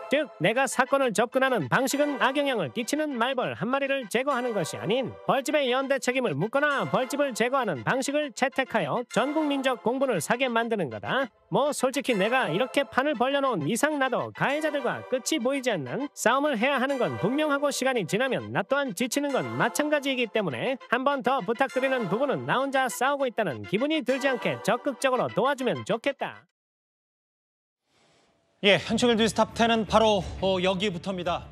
즉 내가 사건을 접근하는 방식은 악영향을 끼치는 말벌 한 마리를 제거하는 것이 아닌 벌집의 연대 책임을 묻거나 벌집을 제거하는 방식을 채택하여 전국민적 공분을 사게 만드는 거다. 뭐 솔직히 내가 이렇게 판을 벌려놓은 이상 나도 가해자들과 끝이 보이지 않는 싸움을 해야 하는 건 분명하고 시간이 지나면 나 또한 지치는 건 마찬가지이기 때문에 한 번 더 부탁드리는 부분은 나 혼자 싸우고 있다는 기분이 들지 않게 적극적으로 도와주면 좋겠다. 예, 현충일 뉴스 탑10은 바로 여기부터입니다.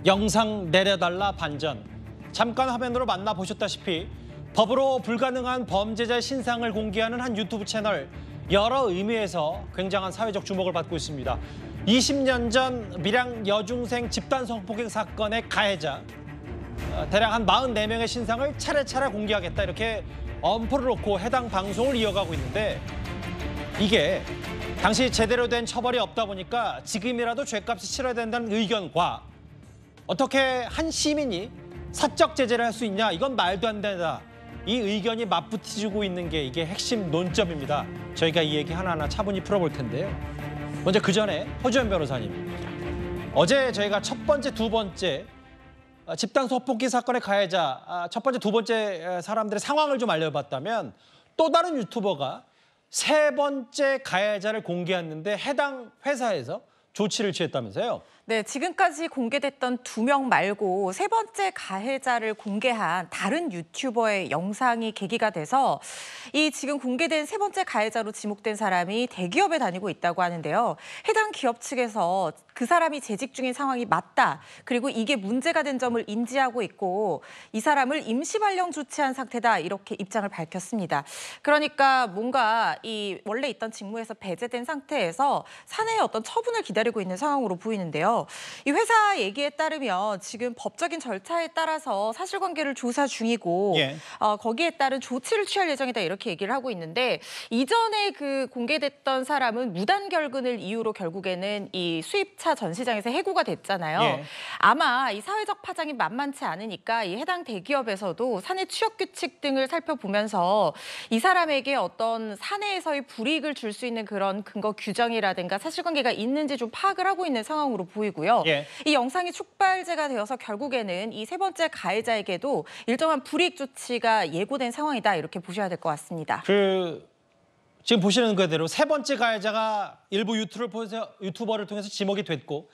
영상 내려달라 반전. 잠깐 화면으로 만나보셨다시피 법으로 불가능한 범죄자의 신상을 공개하는 한 유튜브 채널, 여러 의미에서 굉장한 사회적 주목을 받고 있습니다. 20년 전 밀양 여중생 집단 성폭행 사건의 가해자, 대략 한 44명의 신상을 차례차례 공개하겠다 이렇게 엄포를 놓고 해당 방송을 이어가고 있는데, 이게 당시 제대로 된 처벌이 없다 보니까 지금이라도 죗값이 치러야 된다는 의견과 어떻게 한 시민이 사적 제재를 할 수 있냐, 이건 말도 안 된다. 이 의견이 맞붙이고 있는 게 이게 핵심 논점입니다. 저희가 이 얘기 하나하나 차분히 풀어볼 텐데요. 먼저 그 전에 허주연 변호사님, 어제 저희가 첫 번째, 두 번째 집단 성폭행 사건의 가해자, 첫 번째, 두 번째 사람들의 상황을 좀 알려봤다면, 또 다른 유튜버가 세 번째 가해자를 공개했는데 해당 회사에서 조치를 취했다면서요? 네, 지금까지 공개됐던 2명 말고 세 번째 가해자를 공개한 다른 유튜버의 영상이 계기가 돼서 이 지금 공개된 세 번째 가해자로 지목된 사람이 대기업에 다니고 있다고 하는데요. 해당 기업 측에서 그 사람이 재직 중인 상황이 맞다. 그리고 이게 문제가 된 점을 인지하고 있고 이 사람을 임시 발령 조치한 상태다. 이렇게 입장을 밝혔습니다. 그러니까 뭔가 이 원래 있던 직무에서 배제된 상태에서 사내의 어떤 처분을 기다리고 있는 상황으로 보이는데요. 이 회사 얘기에 따르면 지금 법적인 절차에 따라서 사실관계를 조사 중이고 거기에 따른 조치를 취할 예정이다 이렇게 얘기를 하고 있는데, 이전에 그 공개됐던 사람은 무단 결근을 이유로 결국에는 이 수입차 전시장에서 해고가 됐잖아요. 아마 이 사회적 파장이 만만치 않으니까 이 해당 대기업에서도 사내 취업 규칙 등을 살펴보면서 이 사람에게 어떤 사내에서의 불이익을 줄 수 있는 그런 근거 규정이라든가 사실관계가 있는지 좀 파악을 하고 있는 상황으로 보이고요. 이 영상이 촉발제가 되어서 결국에는 이 세 번째 가해자에게도 일정한 불이익 조치가 예고된 상황이다 이렇게 보셔야 될 것 같습니다. 지금 보시는 그대로 세 번째 가해자가 일부 유튜버를 통해서 지목이 됐고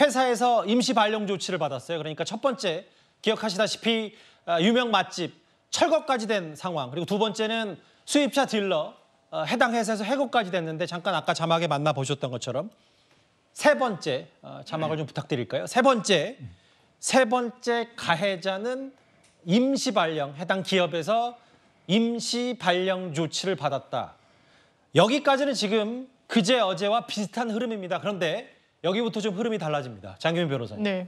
회사에서 임시 발령 조치를 받았어요. 그러니까 첫 번째 기억하시다시피 유명 맛집 철거까지 된 상황, 그리고 두 번째는 수입차 딜러 해당 회사에서 해고까지 됐는데, 잠깐 아까 자막에 만나보셨던 것처럼 세 번째, 자막을 좀 부탁드릴까요? 세 번째 가해자는 임시 발령, 해당 기업에서 임시 발령 조치를 받았다. 여기까지는 지금 그제 어제와 비슷한 흐름입니다. 그런데 여기부터 좀 흐름이 달라집니다. 장규민 변호사님. 네.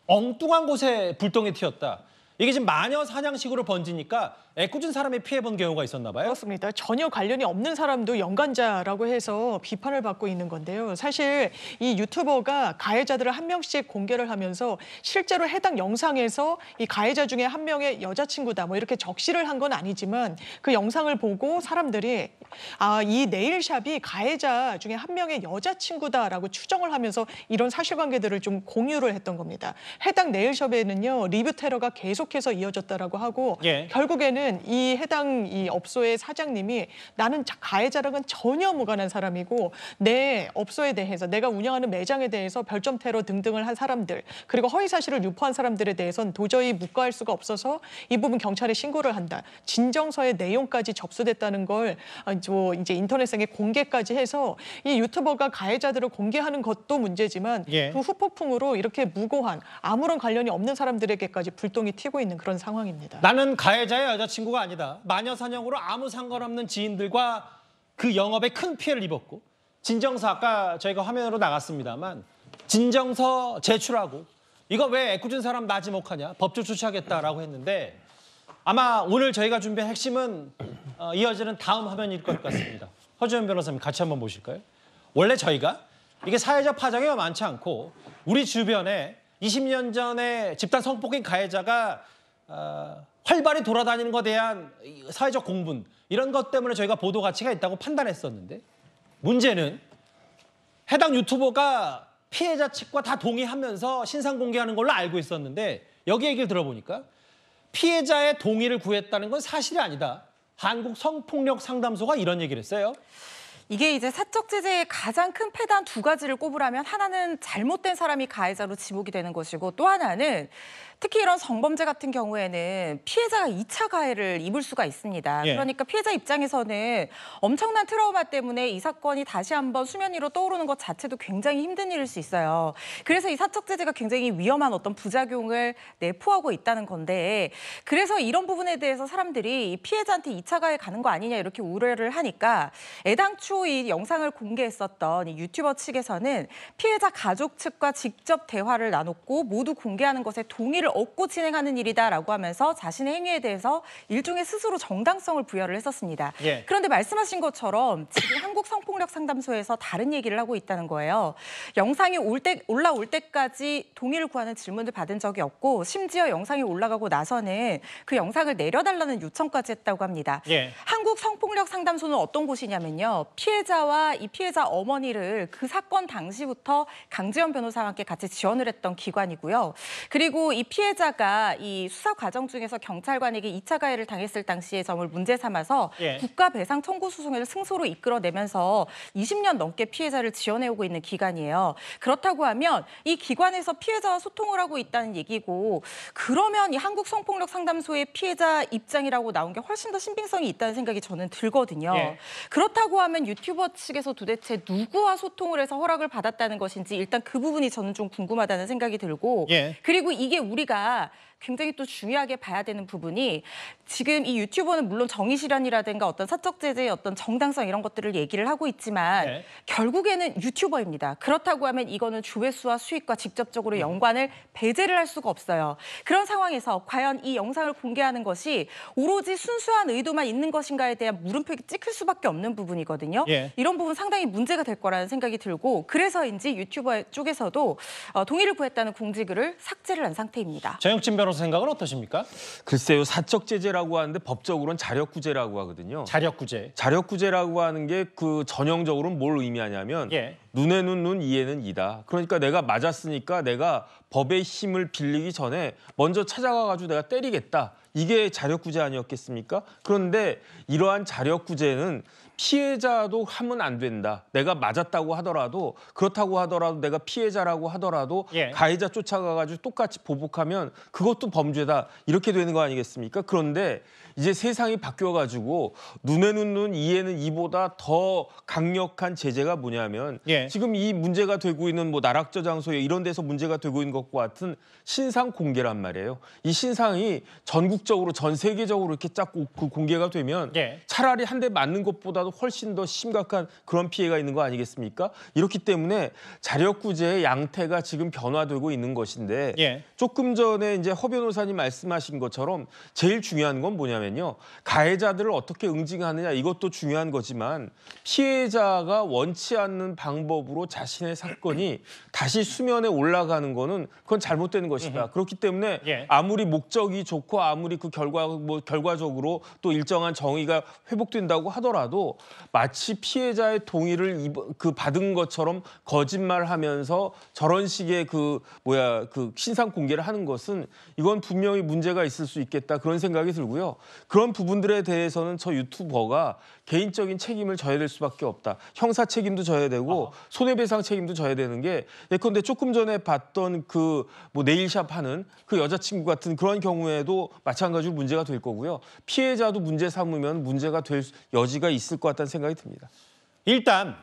엉뚱한 곳에 불똥이 튀었다. 이게 지금 마녀 사냥식으로 번지니까 애꿎은 사람이 피해본 경우가 있었나 봐요? 그렇습니다. 전혀 관련이 없는 사람도 연관자라고 해서 비판을 받고 있는 건데요. 사실 이 유튜버가 가해자들을 한 명씩 공개를 하면서 실제로 해당 영상에서 이 가해자 중에 한 명의 여자친구다 뭐 이렇게 적시를 한 건 아니지만, 그 영상을 보고 사람들이 이 네일샵이 가해자 중에 한 명의 여자친구다라고 추정을 하면서 이런 사실관계들을 좀 공유를 했던 겁니다. 해당 네일샵에는요, 리뷰 테러가 계속해서 이어졌다라고 하고 결국에는 이 해당 이 업소의 사장님이 나는 가해자랑은 전혀 무관한 사람이고 내 업소에 대해서, 내가 운영하는 매장에 대해서 별점 테러 등등을 한 사람들, 그리고 허위 사실을 유포한 사람들에 대해서는 도저히 묵과할 수가 없어서 이 부분 경찰에 신고를 한다. 진정서의 내용까지 접수됐다는 걸 이제 인터넷상에 공개까지 해서 이 유튜버가 가해자들을 공개하는 것도 문제지만 그 후폭풍으로 이렇게 무고한 아무런 관련이 없는 사람들에게까지 불똥이 튀고 있는 그런 상황입니다. 나는 가해자의 여자친구가 아니다. 마녀 사냥으로 아무 상관없는 지인들과 그 영업에 큰 피해를 입었고, 진정서 아까 저희가 화면으로 나갔습니다만 진정서 제출하고 이거 왜 애꿎은 사람 나 지목하냐, 법적 조치하겠다라고 했는데, 아마 오늘 저희가 준비한 핵심은 이어지는 다음 화면일 것 같습니다. 허주연 변호사님 같이 한번 보실까요? 원래 저희가 이게 사회적 파장이 많지 않고 우리 주변에 20년 전에 집단 성폭행 가해자가 활발히 돌아다니는 것에 대한 사회적 공분, 이런 것 때문에 저희가 보도 가치가 있다고 판단했었는데, 문제는 해당 유튜버가 피해자 측과 다 동의하면서 신상 공개하는 걸로 알고 있었는데 여기 얘기를 들어보니까 피해자의 동의를 구했다는 건 사실이 아니다. 한국 성폭력 상담소가 이런 얘기를 했어요. 이게 이제 사적 제재의 가장 큰 패단 두 가지를 꼽으라면 하나는 잘못된 사람이 가해자로 지목이 되는 것이고 또 하나는 특히 이런 성범죄 같은 경우에는 피해자가 2차 가해를 입을 수가 있습니다. 예. 그러니까 피해자 입장에서는 엄청난 트라우마 때문에 이 사건이 다시 한번 수면 위로 떠오르는 것 자체도 굉장히 힘든 일일 수 있어요. 그래서 이 사적 제재가 굉장히 위험한 어떤 부작용을 내포하고 있다는 건데 그래서 이런 부분에 대해서 사람들이 피해자한테 2차 가해 가는 거 아니냐 이렇게 우려를 하니까 애당초 이 영상을 공개했었던 이 유튜버 측에서는 피해자 가족 측과 직접 대화를 나눴고 모두 공개하는 것에 동의를 얻고 진행하는 일이다라고 하면서 자신의 행위에 대해서 일종의 스스로 정당성을 부여를 했었습니다. 예. 그런데 말씀하신 것처럼 지금 한국 성폭력 상담소에서 다른 얘기를 하고 있다는 거예요. 영상이 올라올 때까지 동의를 구하는 질문을 받은 적이 없고 심지어 영상이 올라가고 나서는 그 영상을 내려달라는 요청까지 했다고 합니다. 예. 한국 성폭력 상담소는 어떤 곳이냐면요. 피해자와 이 피해자 어머니를 그 사건 당시부터 강지연 변호사와 함께 같이 지원을 했던 기관이고요. 그리고 이 피해자가 이 수사 과정 중에서 경찰관에게 2차 가해를 당했을 당시의 점을 문제 삼아서 예. 국가 배상 청구 소송을 승소로 이끌어내면서 20년 넘게 피해자를 지원해오고 있는 기관이에요. 그렇다고 하면 이 기관에서 피해자와 소통을 하고 있다는 얘기고 그러면 이 한국 성폭력 상담소의 피해자 입장이라고 나온 게 훨씬 더 신빙성이 있다는 생각이 저는 들거든요. 예. 그렇다고 하면 유튜버 측에서 도대체 누구와 소통을 해서 허락을 받았다는 것인지 일단 그 부분이 저는 좀 궁금하다는 생각이 들고 예. 그리고 이게 우리가 굉장히 또 중요하게 봐야 되는 부분이 지금 이 유튜버는 물론 정의 실현이라든가 어떤 사적 제재의 어떤 정당성 이런 것들을 얘기를 하고 있지만 네. 결국에는 유튜버입니다. 그렇다고 하면 이거는 조회수와 수익과 직접적으로 연관을 배제를 할 수가 없어요. 그런 상황에서 과연 이 영상을 공개하는 것이 오로지 순수한 의도만 있는 것인가에 대한 물음표가 찍힐 수밖에 없는 부분이거든요. 예. 이런 부분 상당히 문제가 될 거라는 생각이 들고 그래서인지 유튜버 쪽에서도 동의를 구했다는 공지글을 삭제를 한 상태입니다. 정혁진 변호사 생각은 어떠십니까? 글쎄요, 사적 제재라고 하는데 법적으로는 자력구제라고 하거든요. 자력구제. 자력구제라고 하는 게 그 전형적으로는 뭘 의미하냐면 예. 눈에는 눈, 이에는 이다. 그러니까 내가 맞았으니까 내가 법의 힘을 빌리기 전에 먼저 찾아가가지고 내가 때리겠다. 이게 자력구제 아니었겠습니까? 그런데 이러한 자력구제는 피해자도 하면 안 된다. 내가 맞았다고 하더라도 그렇다고 하더라도 내가 피해자라고 하더라도 예. 가해자 쫓아가가지고 똑같이 보복하면 그것도 범죄다. 이렇게 되는 거 아니겠습니까? 그런데 이제 세상이 바뀌어가지고 눈에는 눈, 이에는 이보다 더 강력한 제재가 뭐냐면 예. 지금 이 문제가 되고 있는 뭐 나락저장소에 이런 데서 문제가 되고 있는 것과 같은 신상 공개란 말이에요. 이 신상이 전국적으로 전 세계적으로 이렇게 쫙 그 공개가 되면 예. 차라리 한 대 맞는 것보다도 훨씬 더 심각한 그런 피해가 있는 거 아니겠습니까? 이렇기 때문에 자력구제의 양태가 지금 변화되고 있는 것인데 예. 조금 전에 이제 허 변호사님 말씀하신 것처럼 제일 중요한 건 뭐냐면요. 가해자들을 어떻게 응징하느냐 이것도 중요한 거지만 피해자가 원치 않는 방법으로 자신의 사건이 다시 수면에 올라가는 거는 그건 잘못된 것이다. 그렇기 때문에 예. 아무리 목적이 좋고 아무리 그 결과적으로 또 일정한 정의가 회복된다고 하더라도 마치 피해자의 동의를 받은 것처럼 거짓말하면서 저런 식의 그 신상 공개를 하는 것은 이건 분명히 문제가 있을 수 있겠다 그런 생각이 들고요. 그런 부분들에 대해서는 저 유튜버가 개인적인 책임을 져야 될 수밖에 없다. 형사 책임도 져야 되고 손해배상 책임도 져야 되는 게 예컨대 조금 전에 봤던 그 뭐 네일샵 하는 그 여자친구 같은 그런 경우에도 마찬가지로 문제가 될 거고요. 피해자도 문제 삼으면 문제가 될 여지가 있을 것 같다는 생각이 듭니다. 일단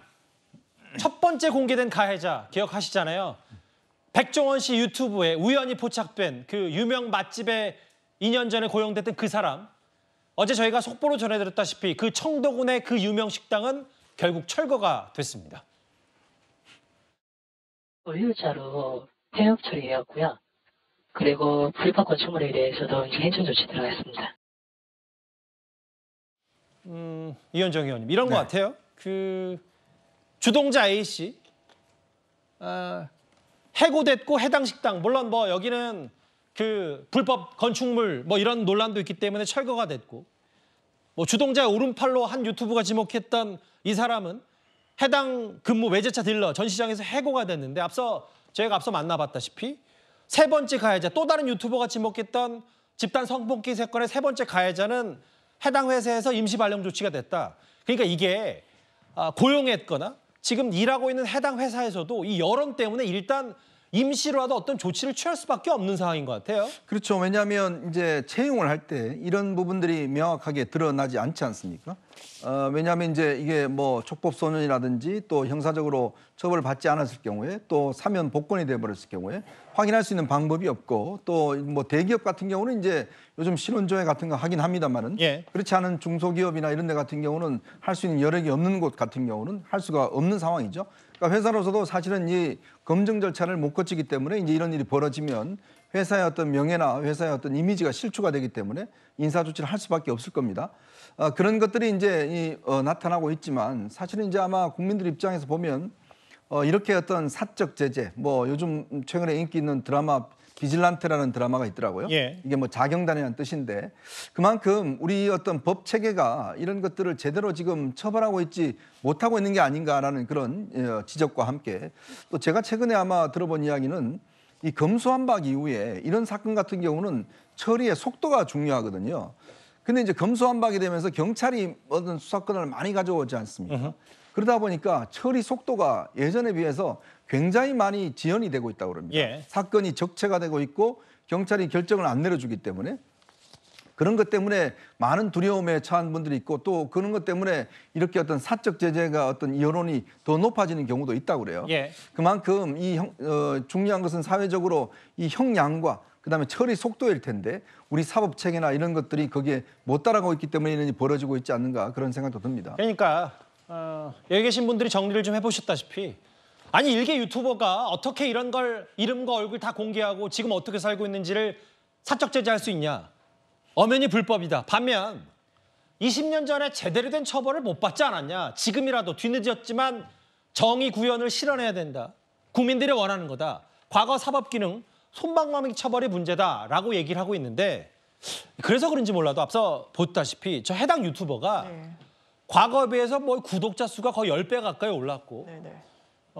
첫 번째 공개된 가해자 기억하시잖아요. 백종원 씨 유튜브에 우연히 포착된 그 유명 맛집에 2년 전에 고용됐던 그 사람. 어제 저희가 속보로 전해드렸다시피 그 청도군의 그 유명 식당은 결국 철거가 됐습니다. 소유자로 폐업 처리되었고요. 그리고 불법 건축물에 대해서도 이제 행정 조치 들어갔습니다. 이현정 의원님 이런 것 같아요. 그 주동자 A 씨 해고됐고 해당 식당 물론 뭐 여기는 그 불법 건축물 뭐 이런 논란도 있기 때문에 철거가 됐고 뭐 주동자의 오른팔로 한 유튜브가 지목했던 이 사람은 해당 근무 외제차 딜러 전 시장에서 해고가 됐는데 저희가 앞서 만나봤다시피 세 번째 가해자, 또 다른 유튜버가 지목했던 집단 성폭행 사건의 세 번째 가해자는 해당 회사에서 임시 발령 조치가 됐다. 그러니까 이게 고용했거나 지금 일하고 있는 해당 회사에서도 이 여론 때문에 일단 임시로라도 어떤 조치를 취할 수밖에 없는 상황인 것 같아요. 그렇죠. 왜냐하면 이제 채용을 할 때 이런 부분들이 명확하게 드러나지 않지 않습니까? 왜냐하면 이제 이게 뭐 촉법소년이라든지 또 형사적으로 처벌을 받지 않았을 경우에 또 사면 복권이 돼버렸을 경우에 확인할 수 있는 방법이 없고 또 뭐 대기업 같은 경우는 이제 요즘 신원조회 같은 거 하긴 합니다만은 예. 그렇지 않은 중소기업이나 이런 데 같은 경우는 할 수 있는 여력이 없는 곳 같은 경우는 할 수가 없는 상황이죠. 그러니까 회사로서도 사실은 이 검증 절차를 못 거치기 때문에 이제 이런 일이 벌어지면 회사의 어떤 명예나 회사의 어떤 이미지가 실추가 되기 때문에 인사 조치를 할 수밖에 없을 겁니다. 그런 것들이 이제 나타나고 있지만 사실은 이제 아마 국민들 입장에서 보면 이렇게 어떤 사적 제재, 뭐 요즘 최근에 인기 있는 드라마 비질란테라는 드라마가 있더라고요. 예. 이게 뭐 자경단이라는 뜻인데 그만큼 우리 어떤 법 체계가 이런 것들을 제대로 지금 처벌하고 있지 못하고 있는 게 아닌가라는 그런 지적과 함께 또 제가 최근에 아마 들어본 이야기는 이 검수완박 이후에 이런 사건 같은 경우는 처리의 속도가 중요하거든요. 근데 이제 검수완박이 되면서 경찰이 어떤 수사권을 많이 가져오지 않습니까? 그러다 보니까 처리 속도가 예전에 비해서 굉장히 많이 지연이 되고 있다고 그럽니다. 예. 사건이 적체가 되고 있고 경찰이 결정을 안 내려주기 때문에 그런 것 때문에 많은 두려움에 처한 분들이 있고 또 그런 것 때문에 이렇게 어떤 사적 제재가 어떤 여론이 더 높아지는 경우도 있다고 그래요. 예. 그만큼 중요한 것은 사회적으로 이 형량과 그다음에 처리 속도일 텐데 우리 사법 체계나 이런 것들이 거기에 못 따라가고 있기 때문에 이런 일이 벌어지고 있지 않는가 그런 생각도 듭니다. 그러니까 여기 계신 분들이 정리를 좀 해보셨다시피 아니 일개 유튜버가 어떻게 이런 걸 이름과 얼굴 다 공개하고 지금 어떻게 살고 있는지를 사적 제재할 수 있냐. 엄연히 불법이다. 반면 20년 전에 제대로 된 처벌을 못 받지 않았냐. 지금이라도 뒤늦었지만 정의 구현을 실현해야 된다. 국민들이 원하는 거다. 과거 사법기능 솜방망이 처벌이 문제다라고 얘기를 하고 있는데 그래서 그런지 몰라도 앞서 보다시피 저 해당 유튜버가 네. 과거에 비해서 뭐 구독자 수가 거의 10배 가까이 올랐고 네네.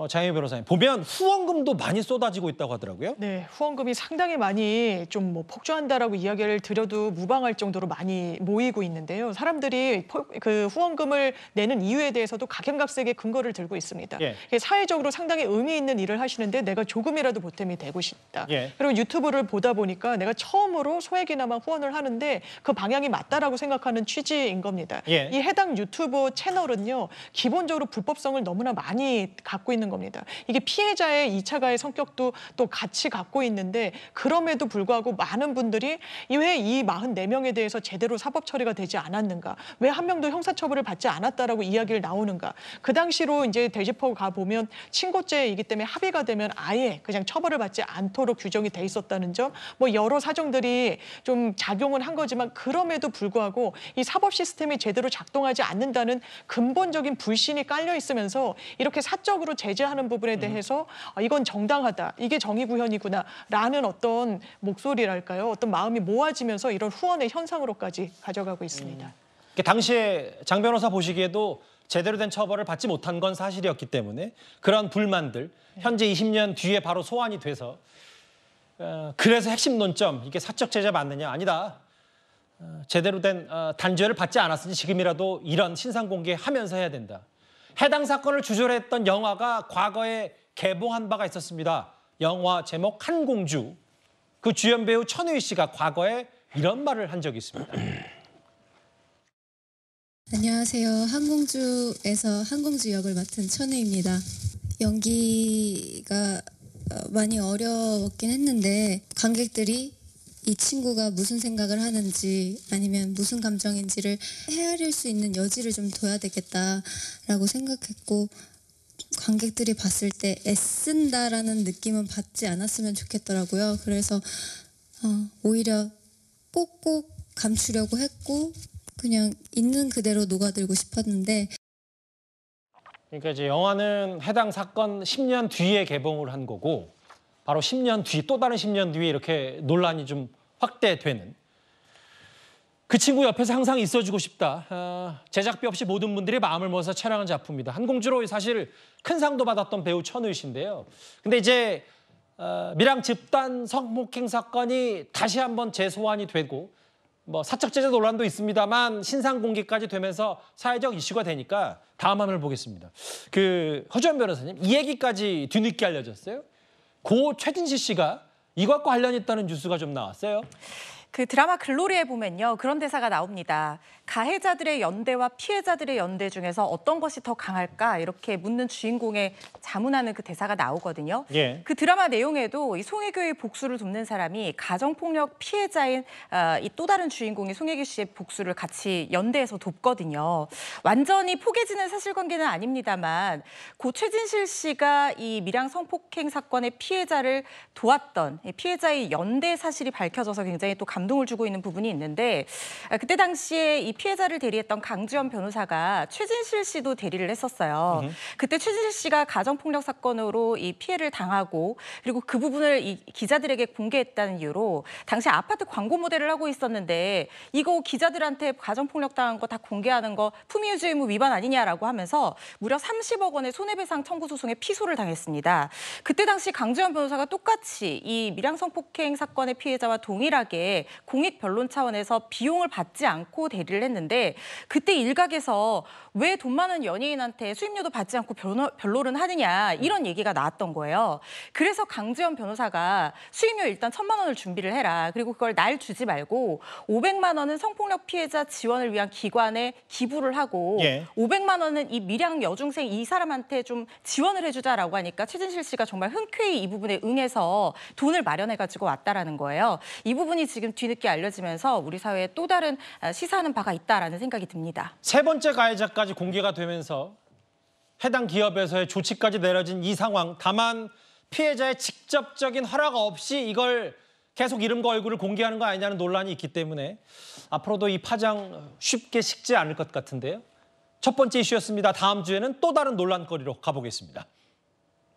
장혜미 변호사님 보면 후원금도 많이 쏟아지고 있다고 하더라고요. 네, 후원금이 상당히 많이 좀 뭐 폭주한다라고 이야기를 드려도 무방할 정도로 많이 모이고 있는데요. 사람들이 그 후원금을 내는 이유에 대해서도 각양각색의 근거를 들고 있습니다. 예. 사회적으로 상당히 의미 있는 일을 하시는데 내가 조금이라도 보탬이 되고 싶다. 예. 그리고 유튜브를 보다 보니까 내가 처음으로 소액이나마 후원을 하는데 그 방향이 맞다라고 생각하는 취지인 겁니다. 예. 이 해당 유튜브 채널은요, 기본적으로 불법성을 너무나 많이 갖고 있는 겁니다. 이게 피해자의 2차 가해 성격도 또 같이 갖고 있는데 그럼에도 불구하고 많은 분들이 왜 이 44명에 대해서 제대로 사법 처리가 되지 않았는가? 왜 한 명도 형사처벌을 받지 않았다라고 이야기를 나오는가? 그 당시로 이제 되짚어 가 보면 친고죄이기 때문에 합의가 되면 아예 그냥 처벌을 받지 않도록 규정이 돼 있었다는 점, 뭐 여러 사정들이 좀 작용은 한 거지만 그럼에도 불구하고 이 사법 시스템이 제대로 작동하지 않는다는 근본적인 불신이 깔려 있으면서 이렇게 사적으로 제재하는 부분에 대해서 이건 정당하다, 이게 정의구현이구나라는 어떤 목소리랄까요? 어떤 마음이 모아지면서 이런 후원의 현상으로까지 가져가고 있습니다. 당시에 장 변호사 보시기에도 제대로 된 처벌을 받지 못한 건 사실이었기 때문에 그런 불만들 현재 20년 뒤에 바로 소환이 돼서 그래서 핵심 논점 이게 사적 제재 맞느냐 아니다. 제대로 된 단죄를 받지 않았으니 지금이라도 이런 신상 공개하면서 해야 된다. 해당 사건을 주절했던 영화가 과거에 개봉한 바가 있었습니다. 영화 제목 한공주. 그 주연 배우 천우희 씨가 과거에 이런 말을 한 적이 있습니다. 안녕하세요. 한공주에서 한공주 역을 맡은 천우입니다. 연기가 많이 어려웠긴 했는데 관객들이 이 친구가 무슨 생각을 하는지 아니면 무슨 감정인지를 헤아릴 수 있는 여지를 좀 둬야 되겠다라고 생각했고 관객들이 봤을 때 애쓴다라는 느낌은 받지 않았으면 좋겠더라고요. 그래서 오히려 꼭꼭 감추려고 했고 그냥 있는 그대로 녹아들고 싶었는데 그러니까 이제 영화는 해당 사건 10년 뒤에 개봉을 한 거고 바로 10년 뒤, 또 다른 10년 뒤에 이렇게 논란이 좀 확대되는. 그 친구 옆에서 항상 있어주고 싶다. 제작비 없이 모든 분들이 마음을 모아서 촬영한 작품입니다. 한공주로 사실 큰 상도 받았던 배우 천우희 씨인데요. 근데 이제 밀양 집단 성폭행 사건이 다시 한번 재소환이 되고 뭐 사적 제재 논란도 있습니다만 신상 공개까지 되면서 사회적 이슈가 되니까 다음 화면을 보겠습니다. 그 허주연 변호사님, 이 얘기까지 뒤늦게 알려졌어요. 고 최진실 씨가 이것과 관련이 있다는 뉴스가 좀 나왔어요. 그 드라마 글로리에 보면요, 그런 대사가 나옵니다. 가해자들의 연대와 피해자들의 연대 중에서 어떤 것이 더 강할까 이렇게 묻는 주인공의 자문하는 그 대사가 나오거든요. 예. 그 드라마 내용에도 이 송혜교의 복수를 돕는 사람이 가정폭력 피해자인 이 또 다른 주인공인 송혜교 씨의 복수를 같이 연대해서 돕거든요. 완전히 포개지는 사실관계는 아닙니다만 고 최진실 씨가 이 밀양 성폭행 사건의 피해자를 도왔던 피해자의 연대 사실이 밝혀져서 굉장히 또 감동을 주고 있는 부분이 있는데 그때 당시에 이 피해자를 대리했던 강주연 변호사가 최진실 씨도 대리를 했었어요. 그때 최진실 씨가 가정폭력 사건으로 이 피해를 당하고 그리고 그 부분을 이 기자들에게 공개했다는 이유로 당시 아파트 광고 모델을 하고 있었는데 이거 기자들한테 가정폭력 당한 거 다 공개하는 거 품위유지 의무 위반 아니냐라고 하면서 무려 30억 원의 손해배상 청구 소송에 피소를 당했습니다. 그때 당시 강주연 변호사가 똑같이 이 밀양 성폭행 사건의 피해자와 동일하게 공익 변론 차원에서 비용을 받지 않고 대리를 했는데 그때 일각에서 왜 돈 많은 연예인한테 수임료도 받지 않고 변론은 하느냐 이런 얘기가 나왔던 거예요. 그래서 강주연 변호사가 수임료 일단 1,000만 원을 준비를 해라. 그리고 그걸 날 주지 말고 500만 원은 성폭력 피해자 지원을 위한 기관에 기부를 하고 예. 500만 원은 이 밀양 여중생 이 사람한테 좀 지원을 해주자라고 하니까 최진실 씨가 정말 흔쾌히 이 부분에 응해서 돈을 마련해가지고 왔다라는 거예요. 이 부분이 지금 뒤늦게 알려지면서 우리 사회에 또 다른 시사하는 바가 있다라는 생각이 듭니다. 세 번째 가해자까지 공개가 되면서 해당 기업에서의 조치까지 내려진 이 상황. 다만 피해자의 직접적인 허락 없이 이걸 계속 이름과 얼굴을 공개하는 거 아니냐는 논란이 있기 때문에 앞으로도 이 파장 쉽게 식지 않을 것 같은데요. 첫 번째 이슈였습니다. 다음 주에는 또 다른 논란거리로 가보겠습니다.